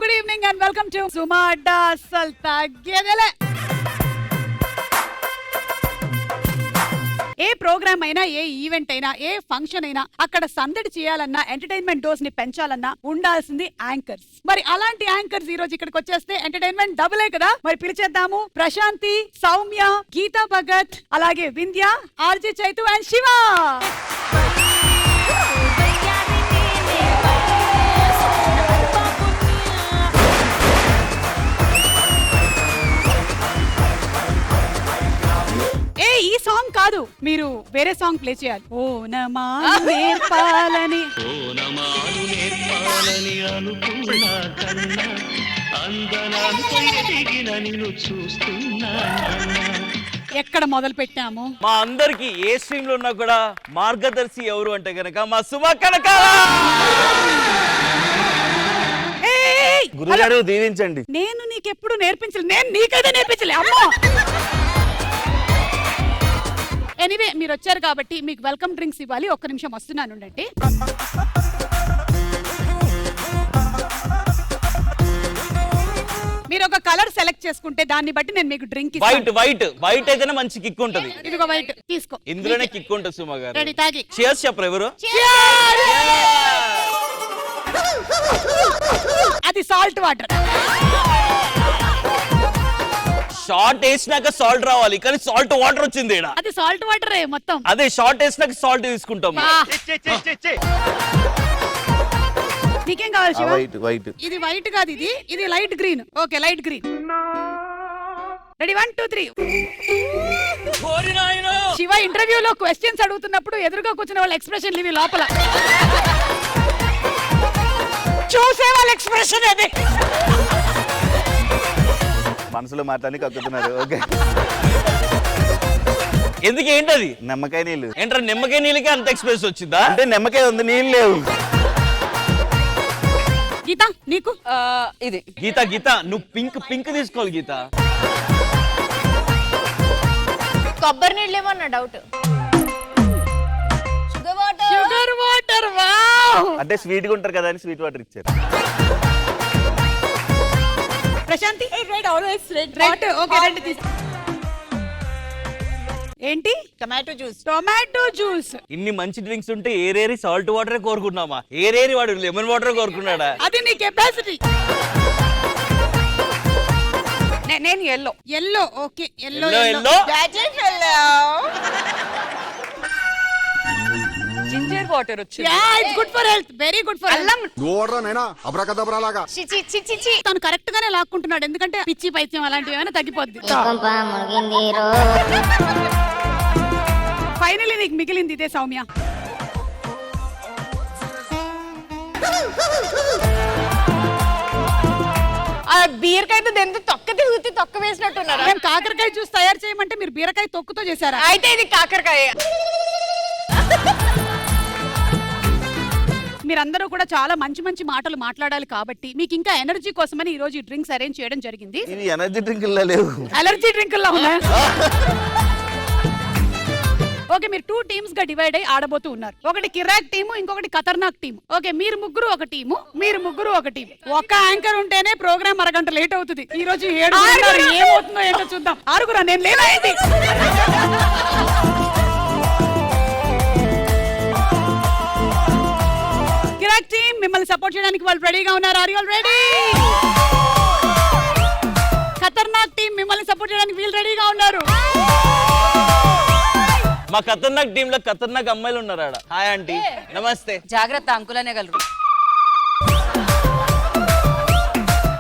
Good evening and welcome to Suma Adda అస్సలు తగ్గేదేలే. ఏ programme అయినా, ఏ ఈవెంట్ అయినా, ఏ ఫంక్షన్ అయినా అక్కడ సందడి చేయాలన్నా, ఎంటర్టైన్మెంట్ డోస్ ని పెంచాలన్నా ఉండాల్సింది యాంకర్స్. మరి అలాంటి యాంకర్స్ ఈ రోజు ఇక్కడికి వచ్చేస్తే ఎంటర్టైన్మెంట్ డబులే కదా. మరి పిలిచేద్దాము ప్రశాంతి, సౌమ్య, గీతా భగత్, అలాగే వింధ్య, ఆర్జే చైతు అండ్ శివ. ఈ సాంగ్ కాదు, మీరు వేరే సాంగ్ ప్లే చేయాలి. ఓ నమాలు నేర్పాలని అనుకున్నా కన్నా అందనాంత ఎదిగిన నిన్ను చూస్తున్నా. ఎక్కడ మొదలు పెట్టాము? మా అందరికి ఏ స్ట్రీమ్ లో ఉన్నా కూడా మార్గదర్శి ఎవరు అంటే గనక మా సుమ కనక. గురుగారు దీవించండి. నేను నీకెప్పుడు నేర్పించలే, నేను నీకైతే నేర్పించలే అమ్మో. ఎనీవే మీరు వచ్చారు కాబట్టి మీకు వెల్కమ్ డ్రింక్స్ ఇవ్వాలి. ఒక్క నిమిషం వస్తున్నాను అండి. మీరు ఒక కలర్ సెలెక్ట్ చేసుకుంటే దాన్ని బట్టి నేను మీకు డ్రింక్ ఇస్తాను. వైట్ అయితేనే మంచి కిక్ ఉంటది. ఇదిగో వైట్ తీసుకో. ఇందులోనే కిక్ ఉంటది సుమ గారు. రెడీ తాగి. cheers చెప్పరు ఎవరు? అది సాల్ట్ వాటర్. షార్ట్ వేసినాక సాల్ట్ రావాలి, కానీ సాల్ట్ వాటర్ వచ్చింది. అది సాల్ట్ వాటర్ మొత్తం. అదే షార్ట్ వేసినాక సాల్ట్ తీసుకుంటాం. నీకేం కావాలి శివ? వైట్. ఇది వైట్ కాదు, ఇది light green. Okay light green. Ready 1 2 3. Shiva ఇంటర్వ్యూలో క్వశ్చన్స్ అడుగుతున్నప్పుడు ఎదురుగా కూర్చున్న వాళ్ళ ఎక్స్ప్రెషన్ ఇవి లోపల చూసే వాళ్ళ ఎక్స్ప్రెషన్ అది. మనసులో మాట్లాడి కక్కుతున్నారు. ఓకే ఎందుకు ఏంటది? నిమ్మకాయ నీళ్ళు. ఏంటారు నిమ్మకాయ నీళ్ళకి అంత ఎక్స్ప్రెస్ వచ్చిందా? అంటే నిమ్మకాయ ఉంది, నీళ్ళు లేవు. గీత నీకు ఇది. గీత నువ్వు పింక్ తీసుకోవాలి గీత. కొబ్బరి నీళ్ళు ఏమో నా డౌట్. Sugar water. అంటే స్వీట్ గా ఉంటారు కదా అని స్వీట్ వాటర్ ఇచ్చారు. ప్రశాంతి రెడ్ ఓకే రెడ్ తీసుకో. ఏంటి? Tomato juice. ఇన్ని మంచి డ్రింక్స్ ఉంటే ఏరేరి సాల్ట్ వాటరే కోరుకున్నామా? ఏరేరి వాడు లెమన్ వాటర్ కోరుకున్నాడా? అది నీ కెపాసిటీ. నేను yellow okay yellow. Ginger water వచ్చింది. It's good for health, very good for అల్లం. తను కరెక్ట్ గానే లాక్కుంటున్నాడు, ఎందుకంటే పిచ్చి పైత్యం అలాంటివి ఏమైనా తగ్గిపోద్ది. ఫైనలీ నీకు మిగిలింది ఇదే సౌమ్య. బీరకాయ తొక్క వేసినట్టున్నారు. మేము కాకరకాయ జ్యూస్ తయారు చేయమంటే మీరు బీరకాయ తొక్కుతో చేశారా? అయితే ఇది కాకరకాయ. మీరందరూ కూడా చాలా మంచి మంచి మాటలు మాట్లాడాలి కాబట్టి మీకు ఇంకా ఎనర్జీ కోసమని ఈ రోజు ఈ డ్రింక్స్ అరేంజ్ చేయడం జరిగింది. ఇవి ఎనర్జీ డ్రింకుల్లో లేవు, అలర్జీ డ్రింకుల్లో ఉన్నాయి. ఓకే మీరు 2 టీమ్స్ గా డివైడ్ అయ్యి ఆడబోతూ ఉన్నారు. ఒకటి కిరాక్ టీము, ఇంకొకటి ఖతర్నాక్ టీము. ఓకే మీరు ముగ్గురు ఒక టీము, మీరు ముగ్గురు ఒక టీము. ఒక్క యాంకర్ ఉంటేనే ప్రోగ్రామ్ అరగంట లేట్ అవుతుంది. ఈ రోజు 7 ఏమవుతుందో ఏంటో చూద్దాం. 6 నేను లేనైంది. కిరాక్ టీమ్ మిమ్మల్ని సపోర్ట్ చేయడానికి వాళ్ళు రెడీగా ఉన్నారు. Are you all ready? ఖతర్నాక్ టీమ్ మిమ్మల్ని సపోర్ట్ చేయడానికి వీళ్ళు రెడీగా ఉన్నారు. మా ఖతర్నాక్ టీమ్ లో ఖతర్నాక్ అమ్మాయిలు ఉన్నారు. Hi aunty. నమస్తే. జాగ్రత్త అంకులనే గలరు.